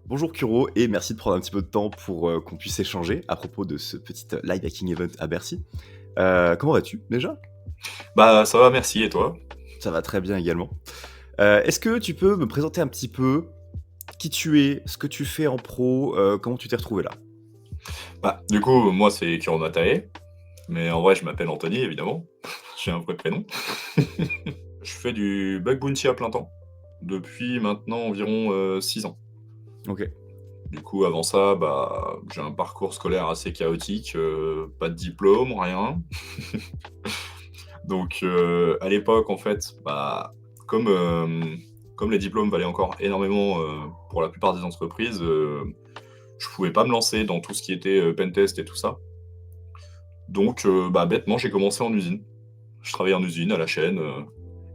Bonjour Kuro et merci de prendre un petit peu de temps pour qu'on puisse échanger à propos de ce petit live hacking event à Bercy. Comment vas-tu déjà? Bah, ça va, merci, et toi? Ça va très bien également. Est-ce que tu peux me présenter un petit peu qui tu es, ce que tu fais en pro, comment tu t'es retrouvé là? Bah, du coup, moi, c'est Kuronatae, mais en vrai, je m'appelle Anthony, évidemment. J'ai un vrai prénom. Je fais du bug bounty à plein temps, depuis maintenant environ 6 ans. OK. Du coup, avant ça, bah, j'ai un parcours scolaire assez chaotique, pas de diplôme, rien. Donc, à l'époque, en fait, bah, comme, comme les diplômes valaient encore énormément, pour la plupart des entreprises, je pouvais pas me lancer dans tout ce qui était, pentest et tout ça. Donc, bah, bêtement, j'ai commencé en usine. Je travaillais en usine, à la chaîne,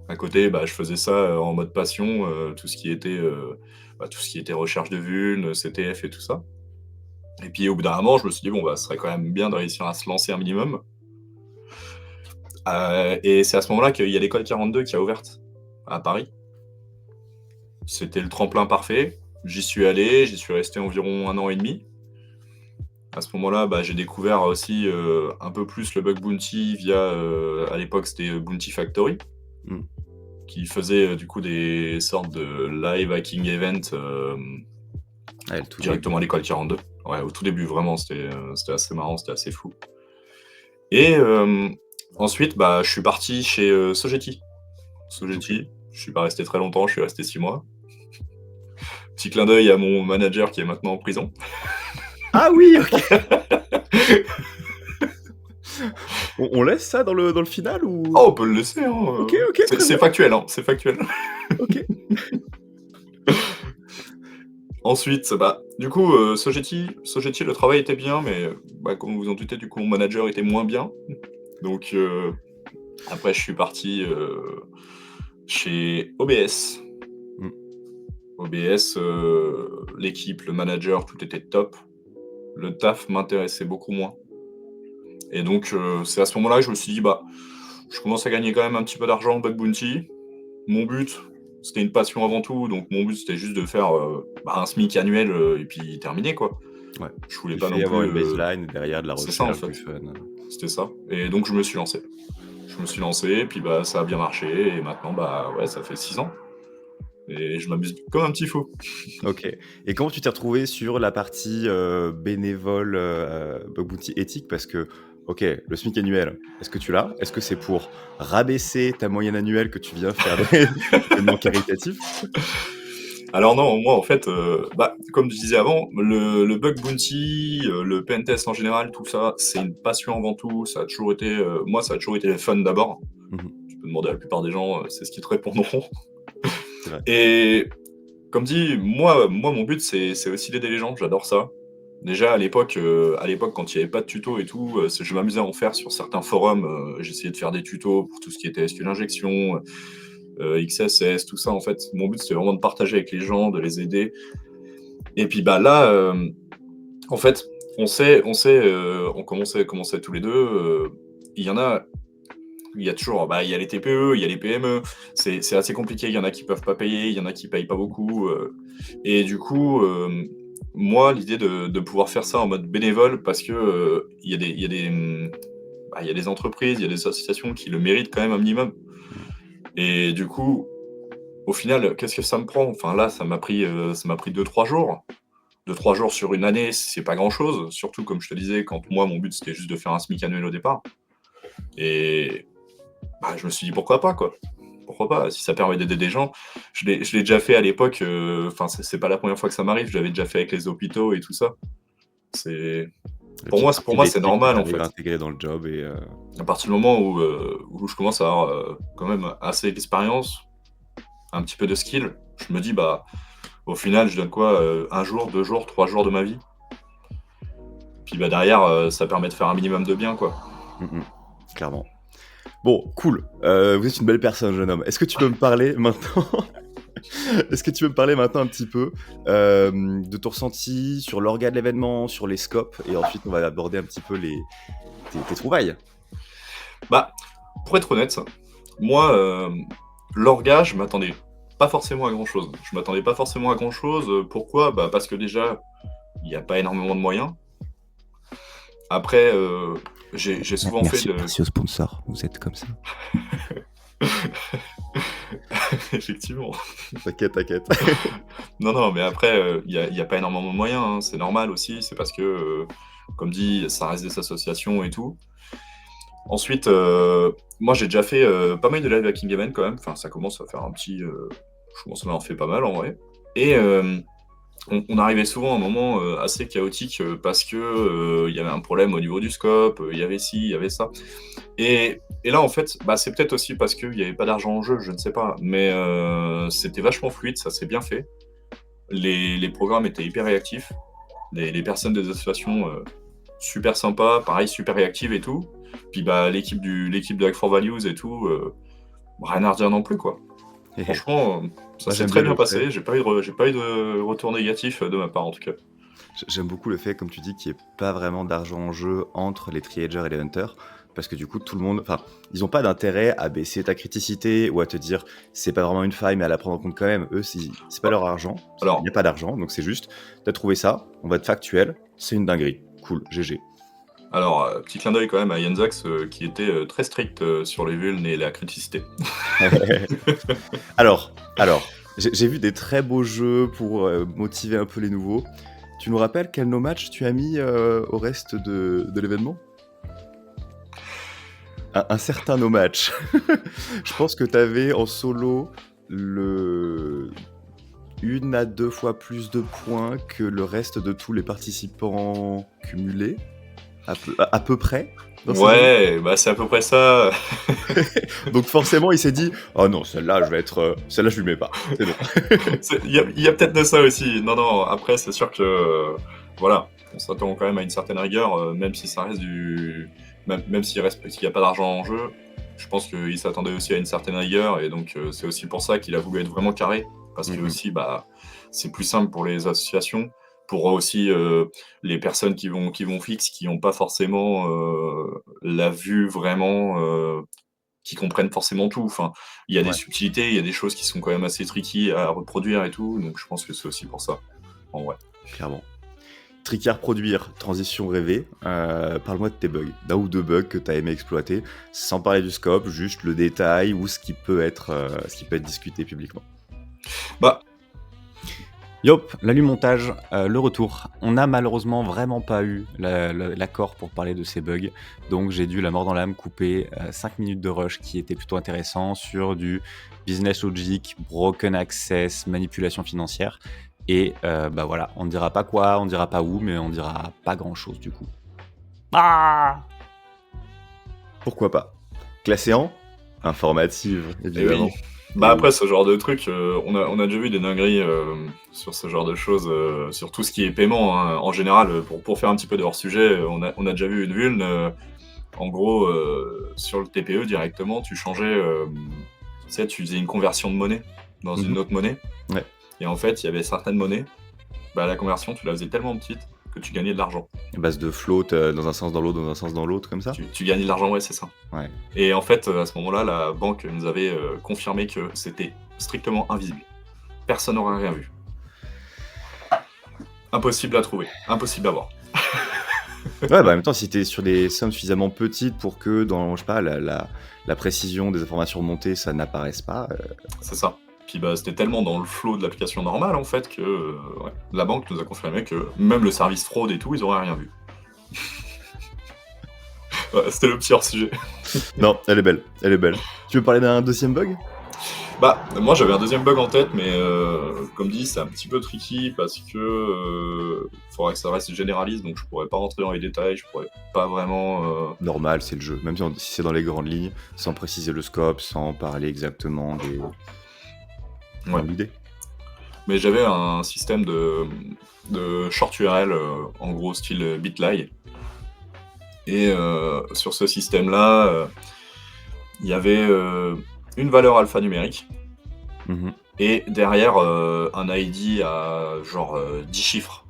à côté, bah, je faisais ça, en mode passion, tout ce qui était, tout ce qui était recherche de vulnes, CTF et tout ça. Et puis au bout d'un moment, je me suis dit: «Bon, bah, ce serait quand même bien de réussir à se lancer un minimum». Et c'est à ce moment-là qu'il y a l'école 42 qui a ouverte à Paris. C'était le tremplin parfait. J'y suis allé, j'y suis resté environ 1 an et demi. À ce moment-là, bah, j'ai découvert aussi, un peu plus le bug bounty via, à l'époque, c'était, Bounty Factory. Mmh. Qui faisait, du coup des sortes de live hacking event, Ouais, le tout directement début. à l'école 42. Ouais, au tout début, vraiment, c'était assez marrant, c'était assez fou. Et ensuite, bah, je suis parti chez, Sogeti. OK. Sogeti, je suis pas resté très longtemps, je suis resté 6 mois. Petit clin d'œil à mon manager qui est maintenant en prison. Ah oui, OK! On laisse ça dans le final ou? Oh, on peut le laisser, hein, OK, OK, c'est très c'est bien. factuel, hein, c'est factuel. OK. Ensuite, bah, du coup, Sogeti, le travail était bien, mais bah, comme vous vous en doutez, du coup, mon manager était moins bien. Donc, après, je suis parti chez OBS. Mmh. OBS, l'équipe, le manager, tout était top. Le taf m'intéressait beaucoup moins. Et donc, c'est à ce moment-là que je me suis dit, bah, je commence à gagner quand même un petit peu d'argent en bug bounty. Mon but, c'était une passion avant tout, donc mon but, c'était juste de faire bah, un SMIC annuel et puis terminer, quoi. Ouais. Je voulais Il pas fait y non avoir plus. une baseline et derrière de la C'est ça, en recherche, fait. du fun. C'était ça. Et donc, je me suis lancé. Je me suis lancé, puis bah, ça a bien marché, et maintenant, bah, ouais, ça fait 6 ans. Et je m'amuse comme un petit fou. OK. Et comment tu t'es retrouvé sur la partie, bénévole, bug bounty éthique? Parce que, OK, le SMIC annuel, est-ce que tu l'as? Est-ce que c'est pour rabaisser ta moyenne annuelle que tu viens faire des événements caritatifs? Alors non, moi, en fait, bah, comme je disais avant, le bug bounty, le pentest en général, tout ça, c'est une passion avant tout. Ça a toujours été, moi, ça a toujours été le fun d'abord. Mmh. Tu peux demander à la plupart des gens, c'est ce qu'ils te répondront. C'est vrai. Et comme dit, moi, mon but, c'est aussi d'aider les gens. J'adore ça. Déjà à l'époque, quand il y avait pas de tuto et tout, je m'amusais à en faire sur certains forums. J'essayais de faire des tutos pour tout ce qui était SQL injection, XSS, tout ça. En fait, mon but, c'était vraiment de partager avec les gens, de les aider. Et puis bah là, en fait, on commençait tous les deux. Il y en a, il y a toujours, bah, il y a les TPE, il y a les PME. C'est assez compliqué. Il y en a qui peuvent pas payer, il y en a qui payent pas beaucoup. Et du coup, moi, l'idée de pouvoir faire ça en mode bénévole, parce que il y a des entreprises, il y a des associations qui le méritent quand même un minimum. Mmh. Et du coup, au final, qu'est-ce que ça me prend? Enfin là, ça m'a pris 2 3 jours. 2 3 jours sur une année, c'est pas grand-chose, surtout comme je te disais, quand moi, mon but, c'était juste de faire un SMIC annuel au départ. Et bah, je me suis dit: «Pourquoi pas, quoi?» Pourquoi pas? Si ça permet d'aider des gens. Je l'ai déjà fait à l'époque, enfin, c'est pas la première fois que ça m'arrive, je l'avais déjà fait avec les hôpitaux et tout ça. C'est La petite pour partie de moi, c'est l'éthique que tu normal, en arrives à fait. intégrer dans le job et À partir du moment où je commence à avoir, quand même assez d'expérience, un petit peu de skill, je me dis: «Bah, au final, je donne quoi, 1 jour, 2 jours, 3 jours de ma vie?» Puis, bah, derrière, ça permet de faire un minimum de bien, quoi. mmh mh, clairement. Bon, cool, vous êtes une belle personne, jeune homme. Est-ce que tu peux me parler maintenant est-ce que tu peux me parler maintenant un petit peu, de ton ressenti sur l'orga de l'événement, sur les scopes et ensuite on va aborder un petit peu tes trouvailles? Bah, pour être honnête, moi, l'orga, je m'attendais. pas forcément à grand-chose. Je m'attendais pas forcément à grand-chose. Pourquoi? Bah, parce que déjà, il y a pas énormément de moyens. Après, j'ai souvent fait Merci, de merci aux sponsors, vous êtes comme ça. effectivement. T'inquiète, t'inquiète. Non, non, mais après, il y a pas énormément de moyens, hein. C'est normal aussi, c'est parce que, comme dit, ça reste des associations et tout. Ensuite, moi j'ai déjà fait, pas mal de live hacking event quand même. Enfin, ça commence à faire un petit, je commence à en faire pas mal en vrai et on arrivait souvent à un moment, assez chaotique, parce que, il y avait un problème au niveau du scope, il y avait ci, il y avait ça et là, en fait, bah, c'est peut-être aussi parce qu'il y avait pas d'argent en jeu, je ne sais pas, mais c'était vachement fluide, ça s'est bien fait. Les programmes étaient hyper réactifs, les personnes des associations, super sympas, pareil, super réactives et tout. Puis bah, l'équipe de Hack4Values et tout, rien à redire non plus, quoi. Franchement, ça Moi, s'est j'aime très bien bien le fait. passé, j'ai pas eu de retour négatif, de ma part, en tout cas. J'aime beaucoup le fait, comme tu dis, qu'il n'y ait pas vraiment d'argent en jeu entre les triagers et les hunters, parce que du coup, tout le monde, enfin, ils n'ont pas d'intérêt à baisser ta criticité ou à te dire c'est pas vraiment une faille, mais à la prendre en compte quand même. Eux, c'est pas Ah, leur argent, il n'y alors a pas d'argent, donc c'est juste, t'as trouvé ça, on va être factuel, c'est une dinguerie. Cool, GG. alors, petit clin d'œil quand même à Yanzax, qui était, très strict, sur les vulnes et la criticité. Alors, j'ai vu des très beaux jeux pour motiver un peu les nouveaux. Tu nous rappelles quel no match tu as mis au reste de l'événement? Un certain no match. Je pense que tu avais en solo le 1 à 2 fois plus de points que le reste de tous les participants cumulés, à peu près, dans ces eaux. Ouais, bah, c'est à peu près ça. Donc forcément, il s'est dit: «Oh non, celle-là, celle-là, je lui mets pas, c'est non». Il y a peut-être de ça aussi. Non, non, après, c'est sûr que, voilà, on s'attend quand même à une certaine rigueur, même si ça reste du. Même s'il n'y a pas d'argent en jeu, je pense qu'il s'attendait aussi à une certaine rigueur, et donc c'est aussi pour ça qu'il a voulu être vraiment carré, parce que Mmh. aussi, bah, c'est plus simple pour les associations, pour aussi les personnes qui vont fixe, qui n'ont pas forcément la vue vraiment, qui comprennent forcément tout. Enfin, il y a des Ouais, subtilités, il y a des choses qui sont quand même assez tricky à reproduire et tout, donc je pense que c'est aussi pour ça, en vrai. clairement. Tricard produire, transition rêvée. Parle-moi de tes bugs. D'un ou deux bugs que tu as aimé exploiter, sans parler du scope, juste le détail ou ce qui peut être discuté publiquement. Bah, Yop, l'allumontage, le retour. On n'a malheureusement vraiment pas eu l'accord pour parler de ces bugs, donc j'ai dû la mort dans l'âme couper 5 minutes de rush qui était plutôt intéressant sur du business logic, broken access, manipulation financière. Et bah voilà, on ne dira pas quoi, on ne dira pas où, mais on dira pas grand chose du coup. Ah, pourquoi pas? Classé en informative, et oui. évidemment. Bah Et oui. après, ce genre de truc, on a déjà vu des dingueries sur ce genre de choses, sur tout ce qui est paiement, hein. En général, pour faire un petit peu de hors-sujet, on a déjà vu une vulne, en gros, sur le TPE directement, tu changeais, tu sais, tu faisais une conversion de monnaie dans une Mhm. autre monnaie, Ouais. et en fait, il y avait certaines monnaies, bah, la conversion, tu la faisais tellement petite que tu gagnais de l'argent. À base de float dans un sens dans l'autre, dans un sens dans l'autre, comme ça? Tu gagnais de l'argent, ouais, c'est ça. Ouais. Et en fait, à ce moment-là, la banque nous avait confirmé que c'était strictement invisible. Personne n'aurait rien vu. Impossible à trouver, impossible à voir. Ouais, bah, en même temps, si t'es sur des sommes suffisamment petites pour que dans, je sais pas, la précision des informations remontées, ça n'apparaisse pas. C'est ça. Puis bah, c'était tellement dans le flow de l'application normale en fait que ouais, la banque nous a confirmé que même le service fraude et tout, ils auraient rien vu. Ouais, c'était le petit hors-sujet. Non, elle est belle, elle est belle. Tu veux parler d'un deuxième bug? Bah, moi j'avais un deuxième bug en tête, mais comme dit, c'est un petit peu tricky parce que faudrait que ça reste généraliste, donc je pourrais pas rentrer dans les détails, je pourrais pas vraiment. Normal, c'est le jeu. Même si c'est dans les grandes lignes, sans préciser le scope, sans parler exactement Ouais. de l'idée. Mais j'avais un système de short URL, en gros style Bitly. Et sur ce système-là, il y avait une valeur alphanumérique Mhm. et derrière un ID à genre 10 chiffres.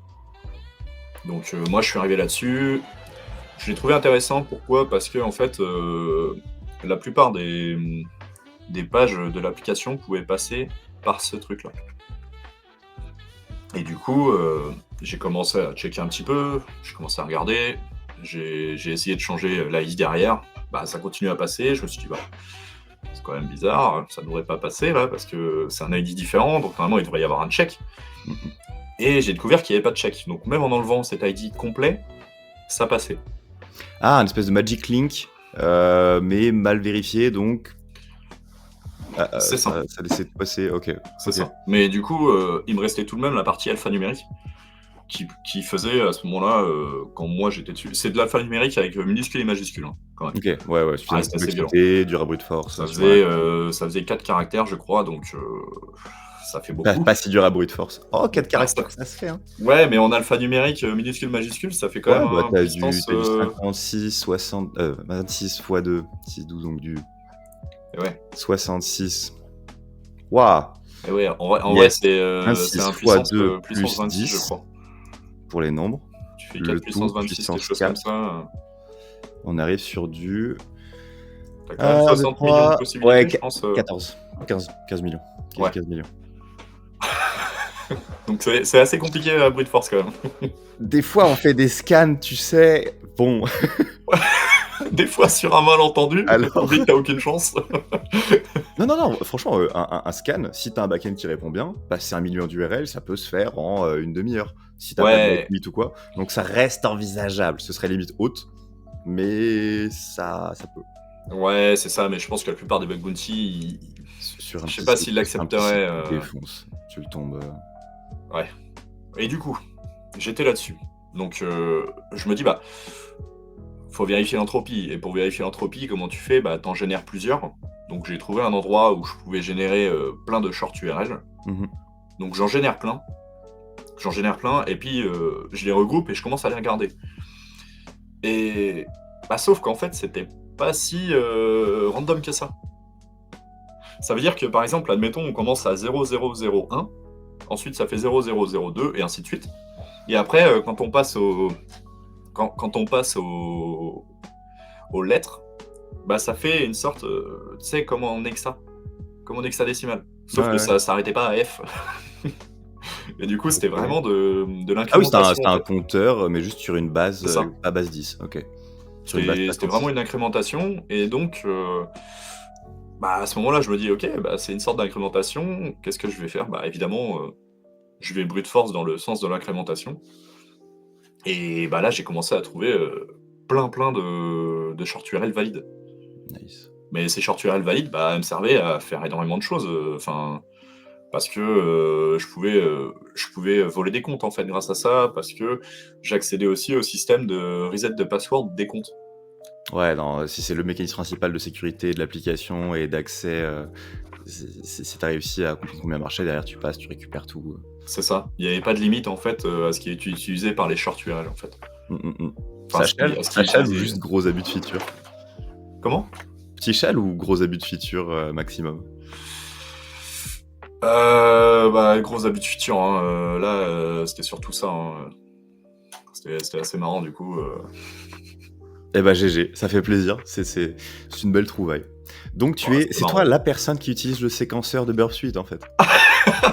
Donc moi je suis arrivé là-dessus, je l'ai trouvé intéressant. Pourquoi? Parce que en fait la plupart des pages de l'application pouvaient passer par ce truc-là. Et du coup, j'ai commencé à checker un petit peu, j'ai commencé à regarder, j'ai essayé de changer l'AI derrière, bah, ça continue à passer, je me suis dit: «Bah, c'est quand même bizarre, ça devrait pas passer là, parce que c'est un ID différent, donc normalement il devrait y avoir un check». Mmh. Et j'ai découvert qu'il y avait pas de check, donc même en enlevant cet ID complet, ça passait. Ah, une espèce de magic link, mais mal vérifié, donc C'est ça. ça laissait passer. OK, C'est OK. ça. Mais du coup, il me restait tout de même la partie alphanumérique qui faisait à ce moment-là, quand moi j'étais dessus, c'est de l'alphanumérique avec, minuscules et majuscules, hein, quand même. OK, ouais, Ça suffisamment de reste assez violent. complexité, du brute force, sur un Ça faisait 4 caractères, je crois, donc ça fait pas beaucoup. pas si dur à brute force. Oh, 4 Bah, ça caractères, ça se fait, hein. ouais, mais en alphanumérique, minuscule, majuscule, ça fait quand Ouais, même bah, un tu puissance, du 56, 60, 26 fois 2, 6, 12, donc du et ouais, 66. Waouh! et ouais, en vrai, Yes! c'est 26 un fois puissance, 2 puissance plus 26, je 10 crois. pour les nombres. Tu fais 4 Le tout puissance 26, quelque puissance chose comme 4. ça, On arrive sur du tu quand même 1, 2, 60 millions de 3, ouais, possibilités, je pense, 14, 15 millions. Quasi ouais. 15 millions. Donc c'est assez compliqué à brute force quand même. Des fois, on fait des scans, tu sais, bon, Des fois sur un malentendu, on alors dit que t'as aucune chance. non, non, non, franchement, un scan, si t'as un backend qui répond bien, bah, c'est 1 million d'URL, ça peut se faire en, 1/2 heure, si t'as pas de Ouais, limite ou quoi. Donc ça reste envisageable. Ce serait limite haute, mais ça peut. ouais, c'est ça, mais je pense que la plupart des bug bounty, Sur un je sais petit pas site s'ils simple, si l'accepteraient. tu défonces, tu le tombes. Ouais. Et du coup, j'étais là-dessus. Donc je me dis, bah, faut vérifier l'entropie. Et pour vérifier l'entropie, comment tu fais? Bah, t'en génères plusieurs. Donc j'ai trouvé un endroit où je pouvais générer plein de short URL. Mmh. Donc j'en génère plein. Et puis je les regroupe et je commence à les regarder. Et bah, sauf qu'en fait, c'était pas si random que ça. Ça veut dire que par exemple, admettons, on commence à 0001, ensuite ça fait 0002 et ainsi de suite. Et après, quand on passe aux lettres, bah ça fait une sorte, tu sais, comme en hexadécimal. Sauf Ouais, que ouais. ça s'arrêtait pas à F. Et du coup, c'était OK. vraiment de Ah oui, l'incrémentation c'était en un fait. compteur, mais juste sur une base, C'est ça. pas base 10. OK. Sur une base C'était vraiment 56. une incrémentation. Et donc, bah, à ce moment-là, je me dis: «OK, bah, c'est une sorte d'incrémentation, qu'est-ce que je vais faire?» Bah, évidemment, je vais brute force dans le sens de l'incrémentation. Et bah, là, j'ai commencé à trouver, plein de short URL valides. Nice. Mais ces short URL valides, bah, elles me servaient à faire énormément de choses, enfin, parce que, je pouvais voler des comptes, en fait, grâce à ça, parce que j'accédais aussi au système de reset de password des comptes. Ouais, non, si c'est le mécanisme principal de sécurité de l'application et d'accès, si tu réussi à comprendre combien marchait, derrière tu passes, tu récupères tout. C'est ça. Il y avait pas de limite, en fait, à ce qui est utilisé par les short URL, en fait. Enfin, à ce qui est Ça chale ou utilisé. juste gros abus de feature? Comment? Petit chale ou gros abus de feature, maximum? Bah, gros habit de futur, hein, là, c'était surtout ça, hein, c'était assez marrant du coup, Eh bah, GG, ça fait plaisir, c'est une belle trouvaille. Donc voilà, c'était c'est toi marrant. la personne qui utilise le séquenceur de Burp Suite, en fait?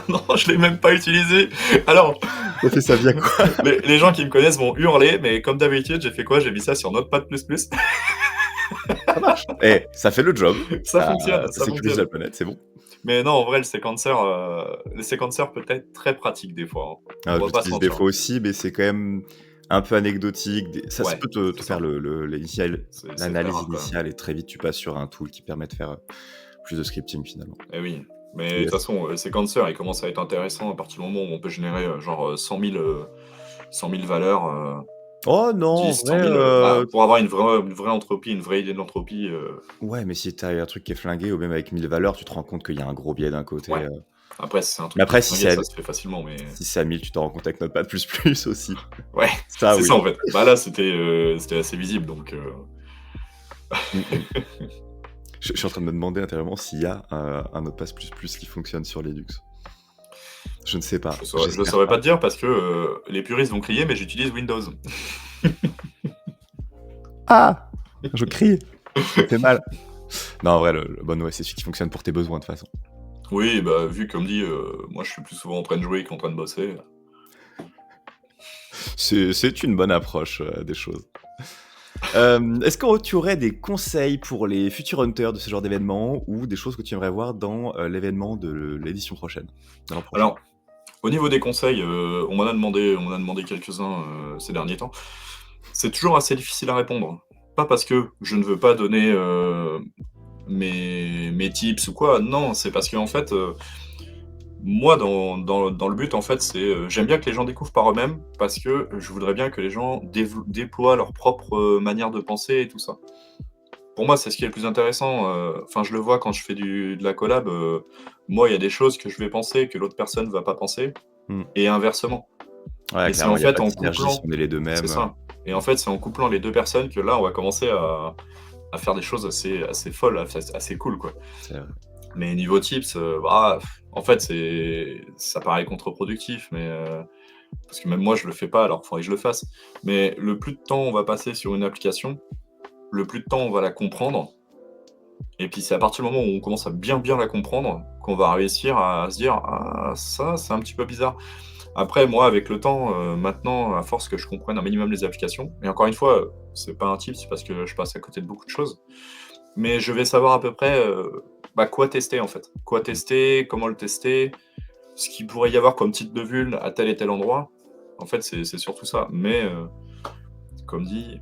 Non, je l'ai même pas utilisé. Alors, Tu as fait ça via quoi? les gens qui me connaissent vont hurler, mais comme d'habitude, j'ai fait quoi? J'ai mis ça sur Notepad++. Ça marche. Eh, ça fait le job, Ça ça fonctionne, ça ça sécurise fonctionne. la planète, c'est bon. Mais non, en vrai, le séquenceur peut être très pratique des fois, hein. On Je va pas se l'utilise des mentir, hein. fois aussi, mais c'est quand même un peu anecdotique. Ça Ouais, peut te c'est faire ça. C'est très l'analyse rare quand même. initiale et très vite tu passes sur un tool qui permet de faire plus de scripting finalement. Eh oui. Mais de toute Yes. façon, le séquenceur, il commence à être intéressant à partir du moment où on peut générer, genre, 100 000 valeurs, Oh non, en 10, 100 vrai, 000, bah, pour avoir une vraie entropie, une vraie idée de l'entropie, ouais, mais si t'as un truc qui est flingué ou même avec 1000 valeurs, tu te rends compte qu'il y a un gros biais d'un côté. ouais. Après, si c'est un Mais truc qui est après, flingué, ça se fait facilement, mais si c'est à 1000, tu t'en rends compte avec Notepad++ aussi. ouais, Ça, c'est oui. ça en fait. Bah là, c'était assez visible, donc Mm, mm. Je suis en train de me demander intérieurement s'il y a un Notepad++ qui fonctionne sur Linux. Je ne sais pas. je J'espère saurais pas. pas te dire parce que, les puristes vont crier, mais j'utilise Windows. Ah! Je crie! Ça fait mal. Non, en vrai, le bon OS, c'est celui qui fonctionne pour tes besoins, de toute façon. Oui, bah, vu comme dit, moi je suis plus souvent en train de jouer qu'en train de bosser. C'est une bonne approche, des choses. Est-ce que tu aurais des conseils pour les futurs hunters de ce genre d'événement ou des choses que tu aimerais voir dans, l'événement de l'édition prochaine, de l'an prochain? Alors, au niveau des conseils, on m'en a demandé quelques-uns, ces derniers temps. C'est toujours assez difficile à répondre. Pas parce que je ne veux pas donner, mes tips ou quoi, non, c'est parce qu'en fait, moi dans le but, en fait, c'est, j'aime bien que les gens découvrent par eux-mêmes parce que je voudrais bien que les gens déploient leur propre, manière de penser et tout ça. Pour moi, c'est ce qui est le plus intéressant, enfin, je le vois quand je fais de la collab, moi, il y a des choses que je vais penser que l'autre personne va pas penser Mmh. et inversement. Ouais, Et c'est clairement, en il y a fait pas de en synergie si couplant on est les 2 c'est mêmes, ça et en fait, c'est en couplant les 2 personnes que là, on va commencer à faire des choses assez folles, assez cool, quoi. c'est vrai. Mais niveau tips, bah, en fait, ça paraît contre-productif, mais parce que même moi, je le fais pas, alors il faudrait que je le fasse. Mais le plus de temps on va passer sur une application, le plus de temps on va la comprendre et puis c'est à partir du moment où on commence à bien la comprendre qu'on va réussir à se dire: «Ah ça, c'est un petit peu bizarre». Après moi, avec le temps, maintenant, à force que je comprenne un minimum les applications et encore une fois, c'est pas un tips parce que je passe à côté de beaucoup de choses, mais je vais savoir à peu près, bah, quoi tester, en fait. Quoi tester, comment le tester, ce qu'il pourrait y avoir comme type de vulne à tel et tel endroit. En fait, c'est surtout ça, mais comme dit,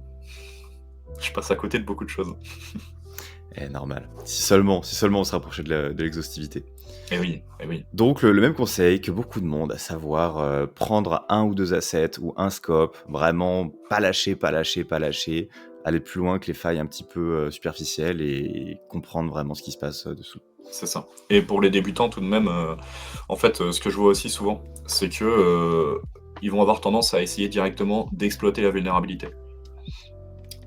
je passe à côté de beaucoup de choses. Normal. Si seulement on se rapprochait de l'exhaustivité. Eh oui, eh oui. Donc le même conseil que beaucoup de monde, à savoir, prendre un ou 2 assets ou un scope, vraiment pas lâcher, pas lâcher, pas lâcher, aller plus loin que les failles un petit peu, superficielles et comprendre vraiment ce qui se passe, dessous. C'est ça. Et pour les débutants, tout de même, en fait, ce que je vois aussi souvent, c'est que, ils vont avoir tendance à essayer directement d'exploiter la vulnérabilité.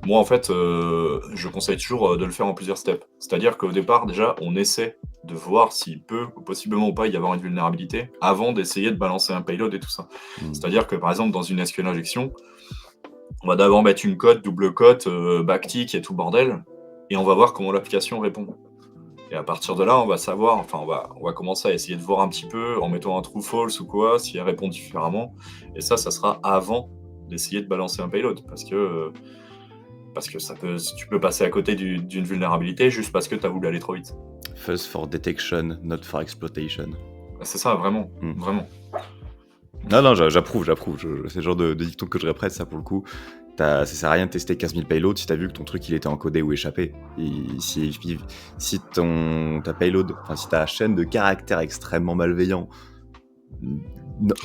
Moi, en fait, je conseille toujours, de le faire en plusieurs steps. C'est-à-dire qu'au départ, déjà, on essaie de voir s'il peut, ou possiblement ou pas, y avoir une vulnérabilité, avant d'essayer de balancer un payload et tout ça. Mmh. C'est-à-dire que, par exemple, dans une SQL injection, on va d'abord mettre une cote, double cote, backtick et tout le bordel, et on va voir comment l'application répond. Et à partir de là, on va savoir, enfin, on va commencer à essayer de voir un petit peu en mettant un true false ou quoi, si elle répond différemment. Et ça sera avant d'essayer de balancer un payload. Parce que tu peux passer à côté d'une vulnérabilité juste parce que tu as voulu aller trop vite. First for detection, not for exploitation. Bah, c'est ça, vraiment, Mmh. vraiment. Non, non, j'approuve. C'est le genre de dicton que je répète, ça, pour le coup. Ça sert à rien de tester 15 000 payloads si t'as vu que ton truc, il était encodé ou échappé. Et si ta payload, enfin, si ta chaîne de caractères extrêmement malveillant,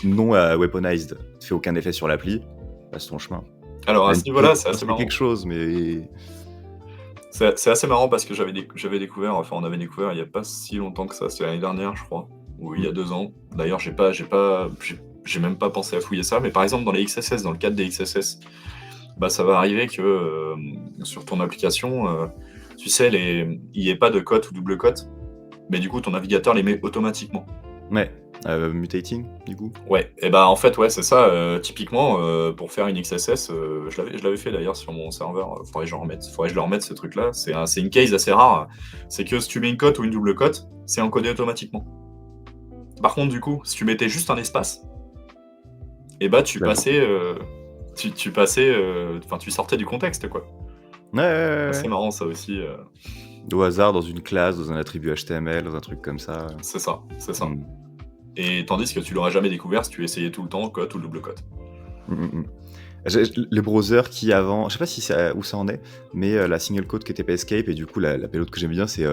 non weaponized, ne fait aucun effet sur l'appli, passe ton chemin. Alors à Elle ce peut niveau-là, c'est assez penser marrant. quelque chose, mais C'est assez marrant parce que j'avais découvert, enfin on avait découvert il y a pas si longtemps que ça, c'était l'année dernière je crois, ou il y mmh, a 2 ans. D'ailleurs j'ai même pas pensé à fouiller ça, mais par exemple dans les XSS, dans le cadre des XSS, bah ça va arriver que, sur ton application, tu sais il y ait pas de cote ou double cote, mais du coup ton navigateur les met automatiquement. ouais, mutating, du coup. Ouais et bah, en fait, ouais, c'est ça, typiquement, pour faire une XSS, je l'avais fait d'ailleurs sur mon serveur, faudrait que je le remette ce truc-là. C'est une case assez rare, c'est que si tu mets une cote ou une double cote, c'est encodé automatiquement. Par contre, du coup, si tu mettais juste un espace et bah, tu Ouais. passais, tu passais, enfin, tu sortais du contexte, quoi. Ouais, ouais, ouais, Assez ouais. marrant ça aussi, Au hasard, dans une classe, dans un attribut HTML, dans un truc comme ça. c'est ça, c'est ça. Mmh. Et tandis que tu l'aurais jamais découvert si tu essayais tout le temps cote ou double cote. Mmh, mmh, mmh. Les browsers qui avant, je sais pas si ça où ça en est, mais la single quote qui était pas escape et du coup la payload que j'aime bien c'est,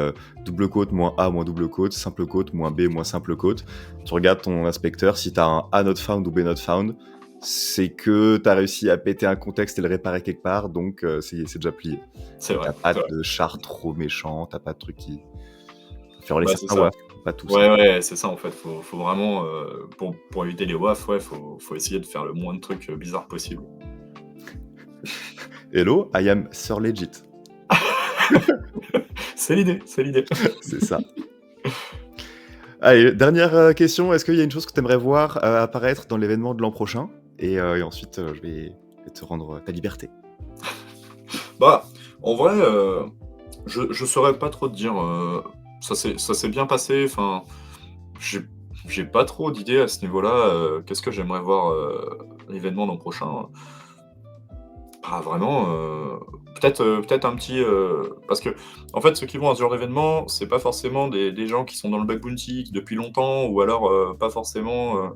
double quote moins A moins double quote, simple quote moins B moins simple quote. Tu regardes ton inspecteur, si t'as un A not found ou B not found, c'est que t'as réussi à péter un contexte et le réparer quelque part, donc c'est déjà plié. C'est Et vrai, tu pas c'est vrai. de char trop méchant, t'as pas de trucs qui faire rouler Bah, c'est certains ça. WAF, pas tous, hein. Ouais, ouais, c'est ça en fait. Faut vraiment, pour éviter les WAF, ouais, faut essayer de faire le moins de trucs, bizarres possible. Hello, I am Sir Legit. C'est l'idée, c'est l'idée. C'est ça. Allez, dernière, question, est-ce qu'il y a une chose que tu aimerais voir, apparaître dans l'événement de l'an prochain? Et ensuite, je vais te rendre, ta liberté. Bah, en vrai, je saurais pas trop te dire, ça s'est bien passé, enfin, j'ai j'ai pas trop d'idées à ce niveau-là. Qu'est-ce que j'aimerais voir l'événement l'an prochain? Ah vraiment, peut-être un petit, parce que en fait, ceux qui vont à ce genre d'événement, c'est pas forcément des gens qui sont dans le bug bounty depuis longtemps ou alors, pas forcément,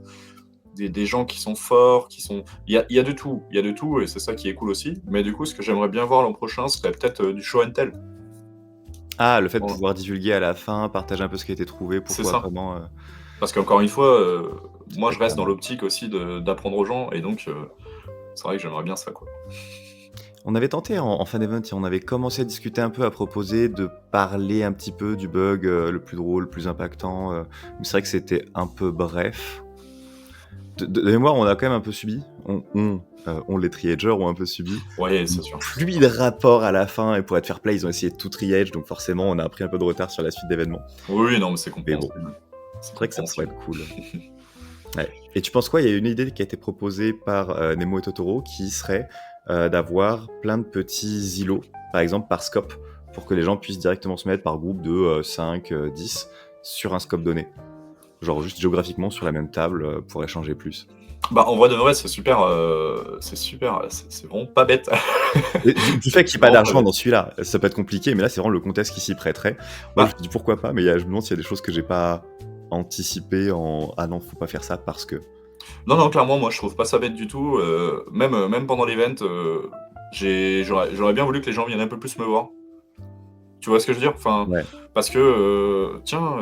des gens qui sont forts, qui sont il y a de tout, il y a de tout et c'est ça qui est cool aussi. Mais du coup, ce que j'aimerais bien voir l'an prochain serait peut-être, du show and tell. Ah, le fait de Voilà, pouvoir divulguer à la fin, partager un peu ce qui a été trouvé, c'est pourquoi, ça. comment, Parce qu'encore une fois, moi ouais, je reste dans clairement. l'optique aussi d'apprendre aux gens et donc c'est vrai que j'aimerais bien ça, quoi. On avait tenté en fan event et on avait commencé à discuter un peu, à proposer de parler un petit peu du bug, le plus drôle, le plus impactant, mais c'est vrai que c'était un peu bref. De mémoire, on a quand même un peu subi, on les triagers ont un peu subi Ouais, une c'est sûr. pluie de rapports à la fin et pour être fair play, ils ont essayé de tout triage, donc forcément, on a pris un peu de retard sur la suite d'événements. Oui, oui, non, mais c'est Mais bon, compréhensible. C'est c'est vrai que ça pourrait compréhensible. être cool. Ouais. Et tu penses quoi? Il y a une idée qui a été proposée par, Nemo et Totoro qui serait, d'avoir plein de petits îlots, par exemple par scope, pour que les gens puissent directement se mettre par groupe de, 5, 10 sur un scope donné. Genre juste géographiquement sur la même table, pour échanger plus. Bah, en vrai de vrai, c'est vraiment pas bête. Et du fait qu'il y ait C'est pas vraiment pas d'argent bête. dans celui-là, ça peut être compliqué, mais là, c'est vraiment le contexte qui s'y prêterait. Moi, je Bah, me dis: «Pourquoi pas?» mais je me demande s'il y a des choses que j'ai pas anticipées en: «Ah non, faut pas faire ça parce que». non, non, clairement, moi, je trouve pas ça bête du tout. Même pendant l'event, j'aurais bien voulu que les gens viennent un peu plus me voir. Tu vois ce que je veux dire? Enfin, Ouais. parce que, tiens,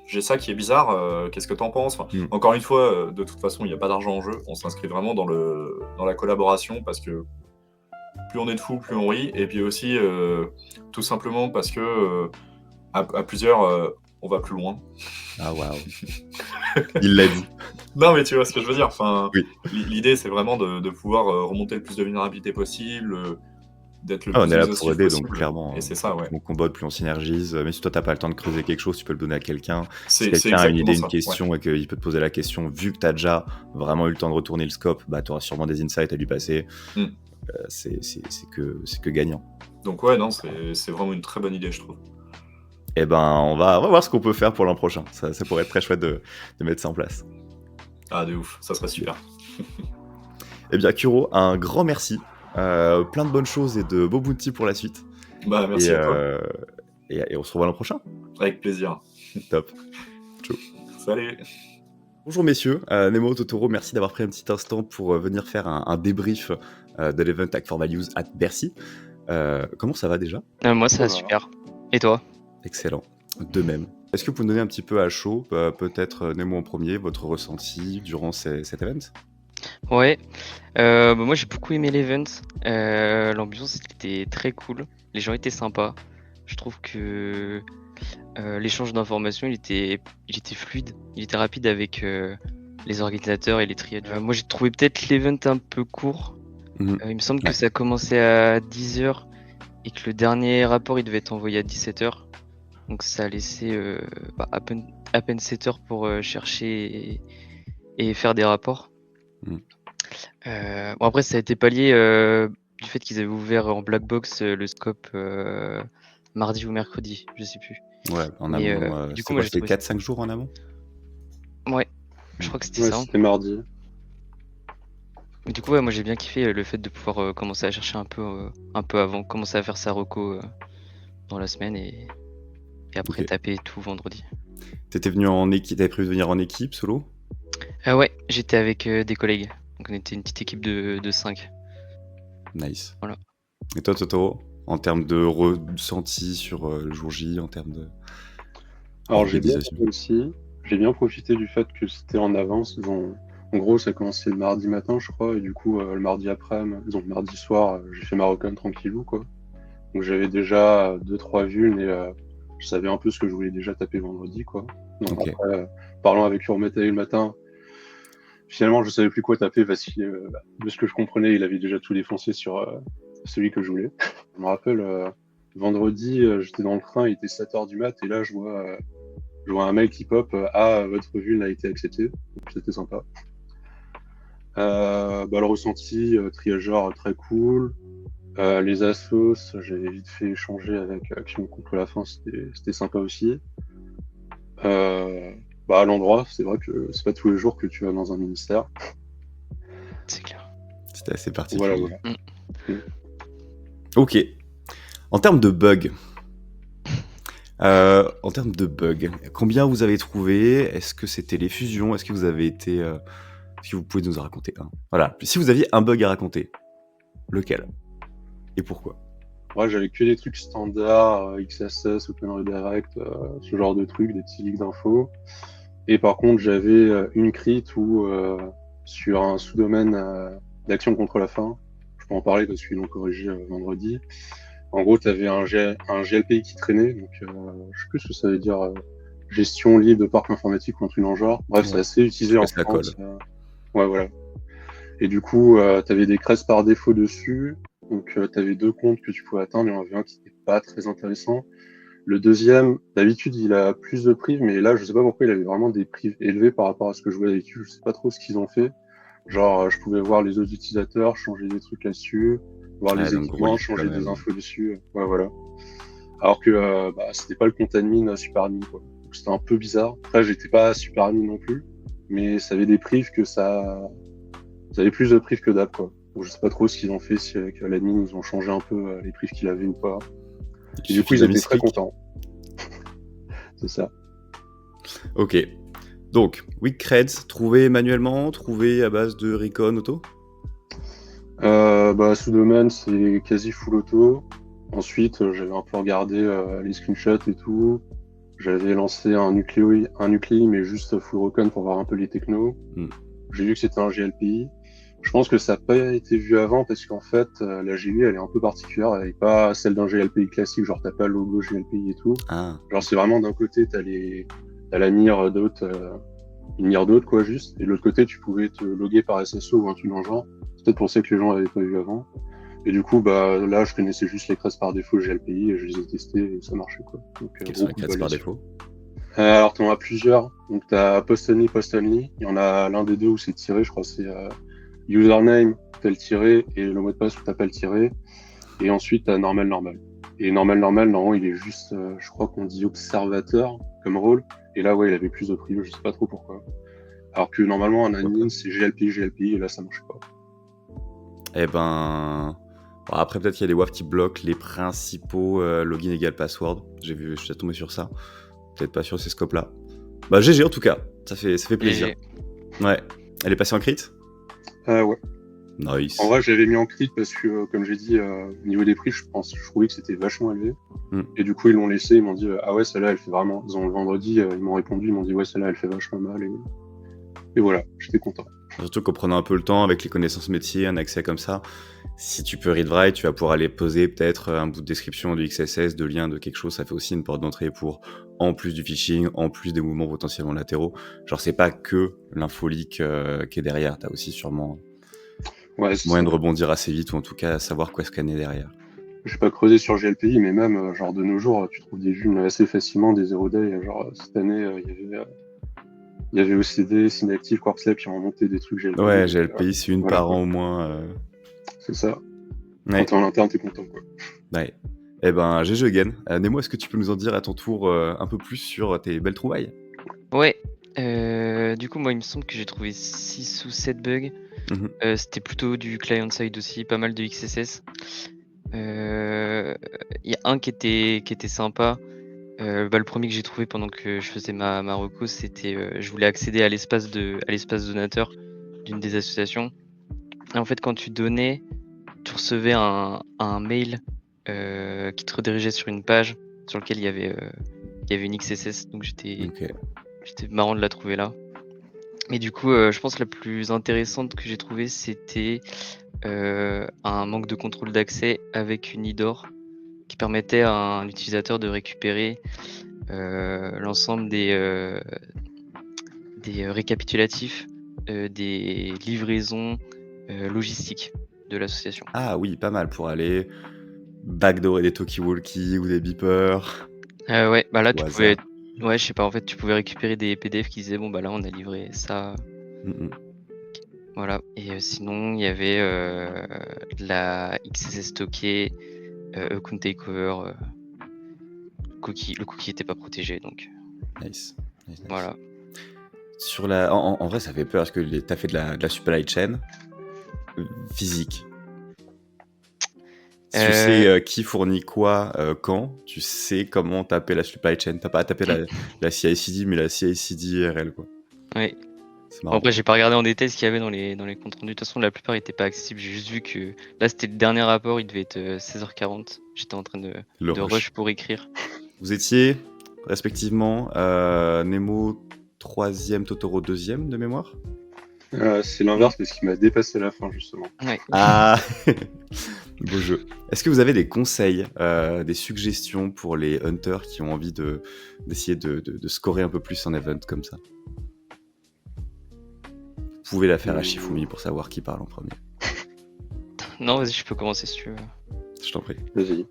j'ai ça qui est bizarre, qu'est-ce que tu en penses? Enfin, Mmh. encore une fois, de toute façon, il y a pas d'argent en jeu. On s'inscrit vraiment dans la collaboration parce que plus on est de fous, plus on rit et puis aussi, tout simplement parce que, à plusieurs, on va plus loin. Ah waouh! Il l'a dit. Non, mais tu vois ce que je veux dire? Enfin, Oui. l'idée, c'est vraiment de pouvoir, remonter le plus de vulnérabilité possible, d'être le Ah, on plus est là pour exhaustif aider, donc possible clairement, et c'est ça, ouais. plus on combotte, plus on synergise, même si toi, tu as pas le temps de creuser quelque chose, tu peux le donner à quelqu'un. Si C'est quelqu'un a une idée, exactement une ça, ouais. question et qu'il peut te poser la question, vu que tu as déjà vraiment eu le temps de retourner le scope, bah, tu auras sûrement des insights à lui passer. Mmh. C'est que gagnant. Donc ouais, non, Clairement. c'est vraiment une très bonne idée, je trouve. Eh ben, on va voir ce qu'on peut faire pour l'an prochain. Ça pourrait être très chouette de mettre ça en place. Ah, de ouf, ça serait OK. super. Eh bien, Kuro, un grand merci. Plein de bonnes choses et de beaux bounties pour la suite. Bah, Et, merci à toi, et on se revoit l'an prochain. avec plaisir. Top. Ciao. Salut! Bonjour messieurs, Nemo, Totoro, merci d'avoir pris un petit instant pour venir faire un débrief de l'event Act for Values at Bercy. Comment ça va déjà? Moi, ça Ça va va. super. Et toi? Excellent, de même. Est-ce que vous pouvez me donner un petit peu à chaud, peut-être Nemo en premier, votre ressenti durant cet event? Ouais, moi j'ai beaucoup aimé l'event. L'ambiance était très cool. Les gens étaient sympas. Je trouve que l'échange d'informations il était fluide, il était rapide avec les organisateurs et les triades. Moi j'ai trouvé peut-être l'event un peu court. Mhm. Il me semble que Ouais. ça a commencé à 10h et que le dernier rapport il devait être envoyé à 17h. Donc ça a laissé à peine 7 heures pour chercher et faire des rapports. Mm. Bon après ça a été pallié du fait qu'ils avaient ouvert en black box le scope mardi ou mercredi, je sais plus. Ouais, en Mais amont, du coup c'est moi quoi? j'ai C'était trouvé ça. 4-5 jours en amont? Ouais, je Mm. crois que c'était Ouais, ça. c'était mardi. Mais du coup ouais, moi j'ai bien kiffé le fait de pouvoir commencer à chercher un peu avant, commencer à faire sa reco dans la semaine et après Ok. taper tout vendredi. T'étais venu en équipe, t'avais prévu de venir en équipe, solo? Ouais, j'étais avec des collègues. Donc on était une petite équipe de 5. Nice. Voilà. Et toi, Totoro, en termes de ressenti sur le jour J, en termes Alors d'organisation? j'ai bien profité du fait que c'était en avance. En gros, ça commençait le mardi matin, je crois, et du coup, le mardi après, donc le mardi soir, j'ai fait ma recon tranquillou, quoi. Donc j'avais déjà 2-3 vues, mais je savais un peu ce que je voulais déjà taper vendredi, quoi. Donc Ok. après, parlant avec Urmetai le matin, finalement, je savais plus quoi taper parce que, de ce que je comprenais, il avait déjà tout défoncé sur celui que je voulais. Je me rappelle, vendredi, j'étais dans le train, il était 7h du mat, et là, je vois un mail qui pop, ah, votre vue n'a été acceptée. Donc c'était sympa. Le ressenti, triageur très cool. Les assos, j'ai vite fait échanger avec Action contre la fin, c'était sympa aussi. Bah, à l'endroit, c'est vrai que c'est pas tous les jours que tu vas dans un ministère. C'est clair. C'était assez Voilà, particulier. voilà. Ok. En termes de bugs, combien vous avez trouvé? Est-ce que c'était les fusions? Est-ce que vous avez été... Est-ce que vous pouvez nous en raconter un? Voilà. Si vous aviez un bug à raconter, lequel? Et pourquoi? Moi, j'avais que des trucs standards, XSS, Open Redirect, ce genre de trucs, des petits leaks d'infos. Et par contre, j'avais une crit où, sur un sous-domaine d'action contre la faim, je peux en parler parce qu'ils l'ont corrigé vendredi. En gros, tu avais un GLPI qui traînait, donc je sais plus ce que ça veut dire, gestion libre de parc informatique ou un truc dans le genre. Bref, c'est Ouais. assez utilisé Je en passe la France. colle. Ouais, voilà. Et du coup, tu avais des cresses par défaut dessus. Donc, tu avais 2 comptes que tu pouvais atteindre. Il y en avait un qui n'était pas très intéressant. Le deuxième, d'habitude, il a plus de prives, mais là, je sais pas pourquoi il avait vraiment des prives élevées par rapport à ce que je vois d'habitude. Je sais pas trop ce qu'ils ont fait. Genre, je pouvais voir les autres utilisateurs, changer des trucs là-dessus, voir Ouais, les donc gros équipements, leak quand changer des même. infos dessus. Ouais, voilà. Alors que bah, c'était pas le compte admin super admin, quoi. Donc, c'était un peu bizarre. Après, j'étais pas super admin non plus, mais ça avait des prives que ça avait plus de prives que d'hab, quoi. Donc, je sais pas trop ce qu'ils ont fait, si avec l'admin, ils ont changé un peu les prives qu'il avait ou pas. Il Et du coup, suffit ils d'un étaient très misclick. contents. C'est ça. Ok. Donc, Weakreds, trouvé manuellement, trouvé à base de Recon Auto? Bah, sous-domaine, c'est quasi full auto. Ensuite, j'avais un peu regardé les screenshots et tout. J'avais lancé un nucléi, mais juste full recon pour voir un peu les technos. Hmm. J'ai vu que c'était un GLPI. Je pense que ça n'a pas été vu avant parce qu'en fait, la GUI, elle est un peu particulière. Elle n'est pas celle d'un GLPI classique, genre t'as pas le logo GLPI et tout. Ah, Genre, c'est vraiment d'un côté, t'as la mire d'hôte, une mire d'hôte, quoi, juste. Et de l'autre côté, tu pouvais te loguer par SSO ou un truc dans le genre. C'est peut-être pour ça que les gens l'avaient pas vu avant. Et du coup, bah, là, je connaissais juste les classes par défaut GLPI et je les ai testés et ça marchait, quoi. Donc, quels gros sont les coup de creds bol par là-dessus. défaut? Alors, t'en as plusieurs. Donc, t'as post-only, post-only. Il y en a l'un des deux où c'est tiré, je crois, c'est username, où t'as le tiré, et le mot de passe où t'as pas le tiré. Et ensuite, t'as normal, normal. Et normal, normal, normalement, il est juste, je crois qu'on dit observateur comme rôle. Et là, ouais, il avait plus de prix, je sais pas trop pourquoi. Alors que normalement, un admin, c'est GLPI, GLPI, et là, ça marchait pas. Eh ben... Bon, après, peut-être qu'il y a des WAF qui bloquent les principaux login égal password. Je suis tombé sur ça. Peut-être pas sur ces scopes-là. Bah, GG en tout cas. Ça fait plaisir. GG. Ouais. Elle est passée en crit? Ouais. Nice. En vrai, je l'avais mis en crit parce que, comme j'ai dit, au niveau des prix, je trouvais que c'était vachement élevé. Et du coup, ils l'ont laissé, ils m'ont dit, ah ouais, celle-là, elle fait vraiment. Ils ont le vendredi, ils m'ont répondu, ils m'ont dit, ouais, celle-là, elle fait vachement mal. Et voilà, j'étais content. Surtout qu'en prenant un peu le temps, avec les connaissances métiers, un accès comme ça, si tu peux read write, tu vas pouvoir aller poser peut-être un bout de description de XSS, de lien, de quelque chose. Ça fait aussi une porte d'entrée pour, en plus du phishing, en plus des mouvements potentiellement latéraux. Genre, c'est pas que l'info leak qui est derrière. T'as aussi sûrement Ouais, c'est moyen ça. de rebondir assez vite, ou en tout cas savoir quoi scanner derrière. J'ai pas creusé sur GLPI, mais même, genre, de nos jours, tu trouves des vues assez facilement, des zero day. Genre, cette année, il y avait OCD, Synactive, Quarkslab qui ont monté des trucs GLPI. Ouais, Donc, GLPI, c'est une voilà, par quoi. an au moins. C'est ça. Quand Ouais. t'es en interne, t'es content, quoi. Ouais. Eh ben, GG again. Nemo, est-ce que tu peux nous en dire à ton tour un peu plus sur tes belles trouvailles? Ouais. Du coup, moi, il me semble que j'ai trouvé 6 ou 7 bugs. Mhm. C'était plutôt du client-side aussi, pas mal de XSS. Il y a un qui était sympa. Le premier que j'ai trouvé pendant que je faisais ma reco, c'était je voulais accéder à l'espace donateur d'une des associations. Et en fait, quand tu donnais, tu recevais un mail qui te redirigeait sur une page sur laquelle il y avait une XSS. Donc j'étais marrant de la trouver là. Et du coup, je pense que la plus intéressante que j'ai trouvée, c'était un manque de contrôle d'accès avec une IDOR qui permettait à un utilisateur de récupérer l'ensemble des récapitulatifs des livraisons logistiques de l'association. Ah oui, pas mal pour aller backdoorer des talkie-walkie ou des beepers. Ouais, bah là Au tu hasard. pouvais, ouais, je sais pas, en fait tu pouvais récupérer des PDF qui disaient bon bah là on a livré ça, voilà. Et sinon il y avait de la XSS stockée, account takeover, le cookie était pas protégé donc Nice. voilà. En vrai, ça fait peur parce que t'as fait de la supply chain physique. Tu sais qui fournit quoi, quand. Tu sais comment taper la supply chain. T'as pas à taper la CI/CD, mais la CI/CD IRL, quoi. Ouais. C'est Bon, marrant. après, j'ai pas regardé en détail ce qu'il y avait dans les comptes rendus. De toute façon, la plupart étaient pas accessibles. J'ai juste vu que là, c'était le dernier rapport. Il devait être 16h40. J'étais en train de rush pour écrire. Vous étiez respectivement Nemo 3e, Totoro 2e de mémoire. C'est l'inverse parce qu'il m'a dépassé à la fin, justement. Ouais. Ah beau jeu. Est-ce que vous avez des conseils, des suggestions pour les hunters qui ont envie d'essayer de scorer un peu plus en event comme ça? Vous pouvez la faire à Shifumi pour savoir qui parle en premier. Non, vas-y, je peux commencer si tu veux. Je t'en prie. Vas-y.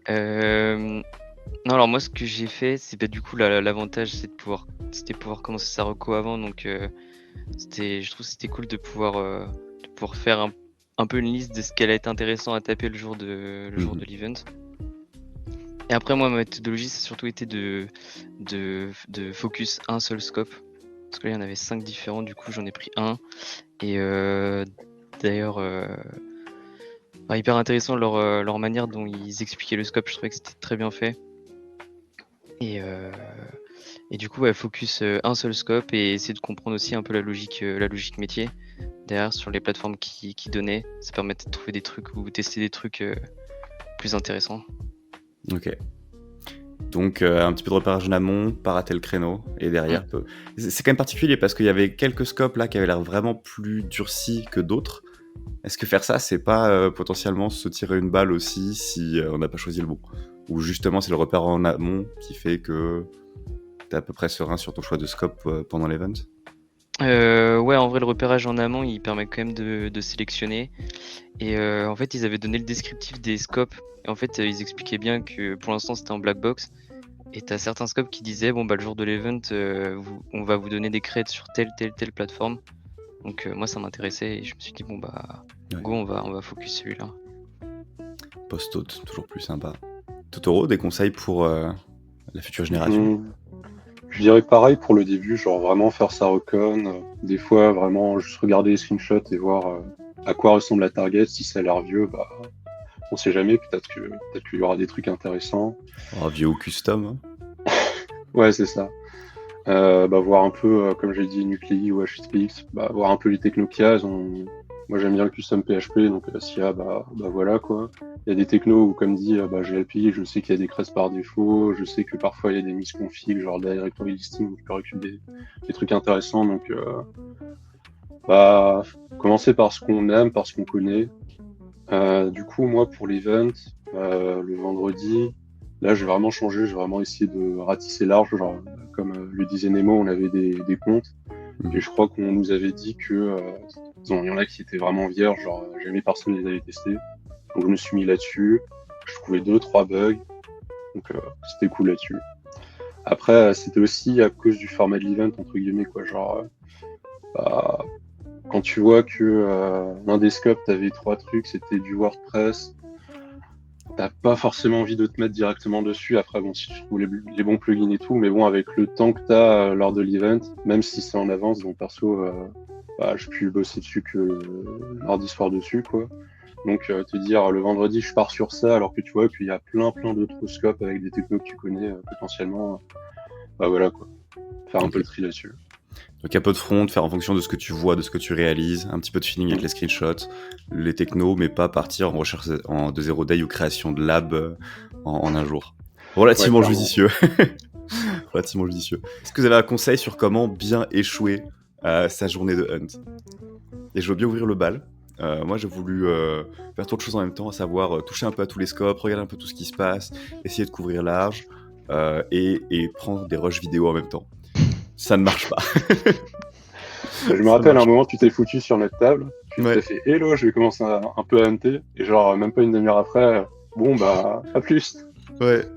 Non, alors moi, ce que j'ai fait, c'est du coup l'avantage, c'était de pouvoir commencer sa reco avant, donc je trouve que c'était cool de pouvoir faire un peu une liste de ce qu'elle a été intéressant à taper le jour de l'event. Et après, moi, ma méthodologie, ça a surtout été de focus un seul scope. Parce que là, il y en avait 5 différents, du coup, j'en ai pris un. Et d'ailleurs, hyper intéressant leur manière dont ils expliquaient le scope, je trouvais que c'était très bien fait. Et du coup, ouais, focus un seul scope et essayer de comprendre aussi un peu la logique métier derrière sur les plateformes qui donnaient. Ça permettait de trouver des trucs ou tester des trucs plus intéressants. Ok. Donc un petit peu de repérage en amont, pas rater le créneau, et derrière... C'est quand même particulier parce qu'il y avait quelques scopes là qui avaient l'air vraiment plus durcis que d'autres. Est-ce que faire ça, c'est pas potentiellement se tirer une balle aussi si on n'a pas choisi le bon? Ou justement c'est le repère en amont qui fait que t'es à peu près serein sur ton choix de scope pendant l'event? Ouais, en vrai, le repérage en amont, il permet quand même de sélectionner. Et en fait, ils avaient donné le descriptif des scopes. Et en fait, ils expliquaient bien que pour l'instant, c'était en black box. Et t'as certains scopes qui disaient, bon, bah, le jour de l'event, on va vous donner des crêtes sur telle plateforme. Donc, moi, ça m'intéressait. Et je me suis dit, bon, bah, go, on va focus celui-là. Post-haute, toujours plus sympa. Totoro, des conseils pour la future génération? Je dirais pareil pour le début, genre vraiment faire sa recon. Des fois, vraiment juste regarder les screenshots et voir à quoi ressemble la target. Si ça a l'air vieux, bah, on sait jamais, peut-être qu'il y aura des trucs intéressants. Oh, vieux ou custom, hein. Ouais, c'est ça. Voir un peu, comme j'ai dit, Nuclei ou HSPX, voir un peu les technos qu'il y a. Moi, j'aime bien le custom PHP, donc s'il y a, voilà quoi. Il y a des technos où, comme dit, GLPI, je sais qu'il y a des crasses par défaut, je sais que parfois il y a des misconfigs, genre directory listing, où tu peux récupérer des trucs intéressants. Donc, commencer par ce qu'on aime, par ce qu'on connaît. Du coup, moi, pour l'event, le vendredi, là, j'ai vraiment changé, j'ai vraiment essayé de ratisser large. Genre, comme le disait Nemo, on avait des comptes. Et je crois qu'on nous avait dit que il y en a qui étaient vraiment vierges, genre jamais personne les avait testés. Donc je me suis mis là-dessus. Je trouvais 2-3 bugs. Donc c'était cool là-dessus. Après, c'était aussi à cause du format de l'event, entre guillemets, quoi. Genre, quand tu vois que l'un des scopes, t'avais 3 trucs, c'était du WordPress. T'as pas forcément envie de te mettre directement dessus. Après, bon, si tu trouves les bons plugins et tout, mais bon, avec le temps que t'as lors de l'event, même si c'est en avance, donc perso, je peux bosser dessus que mardi soir dessus, quoi. Donc, te dire le vendredi, je pars sur ça, alors que tu vois qu'il y a plein d'autres scopes avec des technos que tu connais potentiellement. Voilà, quoi. Faire un peu le tri là-dessus. Donc un peu de front, faire en fonction de ce que tu vois, de ce que tu réalises, un petit peu de feeling avec les screenshots, les technos, mais pas partir en recherche de zero day ou création de lab en un jour. Relativement judicieux. Relativement judicieux. Est-ce que vous avez un conseil sur comment bien échouer sa journée de hunt? Et je veux bien ouvrir le bal. Moi, j'ai voulu faire trop de choses en même temps, à savoir toucher un peu à tous les scopes, regarder un peu tout ce qui se passe, essayer de couvrir large et prendre des rushs vidéo en même temps. Ça ne marche pas. Je me rappelle un moment, tu t'es foutu sur notre table, tu t'es fait hello, je vais commencer un peu à hunter, et genre même pas une demi-heure après, bon à plus. Ouais.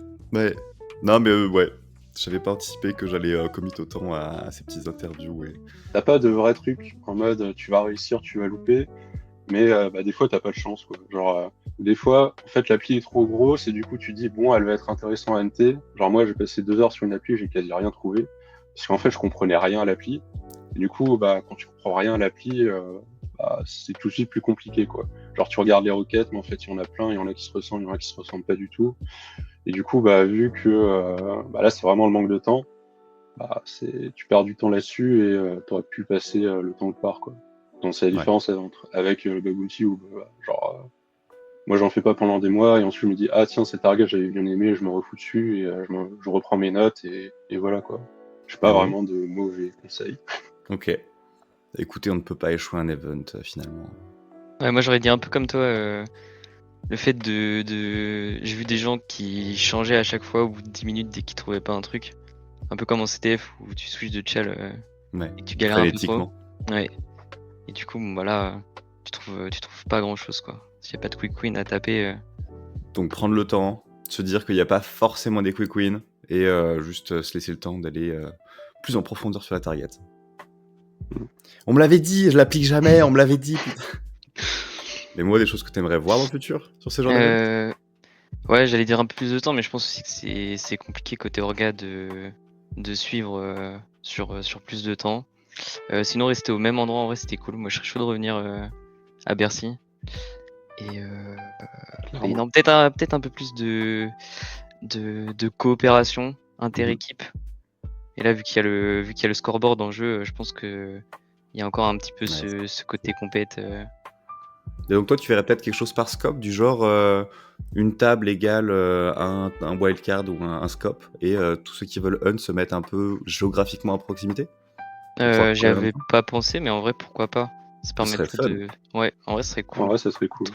Non mais j'avais pas anticipé que j'allais commit autant à ces petites interviews. T'as pas de vrai truc en mode tu vas réussir, tu vas louper, mais des fois t'as pas de chance, quoi. Genre des fois, en fait l'appli est trop grosse et du coup tu dis bon elle va être intéressante à hunter. Genre moi j'ai passé 2 heures sur une appli, j'ai quasi rien trouvé. Parce qu'en fait, je comprenais rien à l'appli. Et du coup, bah, quand tu comprends rien à l'appli, bah, c'est tout de suite plus compliqué, quoi. Genre, tu regardes les requêtes, mais en fait, il y en a plein, il y en a qui se ressemblent, il y en a qui se ressemblent pas du tout. Et du coup, bah, vu que bah, là, c'est vraiment le manque de temps, bah, tu perds du temps là-dessus et tu aurais pu passer le temps autre part, quoi. Donc, c'est la Ouais. différence avec le bug bounty où, bah, genre, moi, j'en fais pas pendant des mois et ensuite, je me dis, ah tiens, cette target, j'avais bien aimé, je me refous dessus et je reprends mes notes et voilà, quoi. Je pas Mhm. vraiment de mauvais conseils. Ok. Écoutez, on ne peut pas échouer un event finalement. Ouais, moi j'aurais dit un peu comme toi, le fait j'ai vu des gens qui changeaient à chaque fois au bout de 10 minutes dès qu'ils trouvaient pas un truc. Un peu comme en CTF où tu switches de chal Ouais. et que tu galères un peu trop. Frénétiquement. Ouais. Et du coup, bon, bah là, tu trouves pas grand chose quoi. S'il y a pas de quick win à taper. Donc prendre le temps, se dire qu'il n'y a pas forcément des quick wins et juste se laisser le temps d'aller plus en profondeur sur la target. On me l'avait dit, je l'applique jamais, on me l'avait dit. Putain. Mais moi, des choses que tu aimerais voir dans le futur sur ces genres d'événements. Ouais, j'allais dire un peu plus de temps, mais je pense aussi que c'est compliqué côté orga de suivre sur plus de temps. Sinon, rester au même endroit, en vrai, c'était cool. Moi, je serais chaud de revenir à Bercy. Et Clairement. non, peut-être un peu plus de coopération inter-équipe. Et là, vu qu'il y a le scoreboard en jeu, je pense que il y a encore un petit peu Ouais. ce côté compète. Et donc toi, tu verrais peut-être quelque chose par scope, du genre une table égale un wildcard ou un scope, et tous ceux qui veulent hunt se mettent un peu géographiquement à proximité pour pouvoir J'y courir en même avais temps. pas pensé, mais en vrai, pourquoi pas? Ça Ce serait permettrait fun. de. Ouais, en vrai, ce serait En cool. vrai, ça serait cool.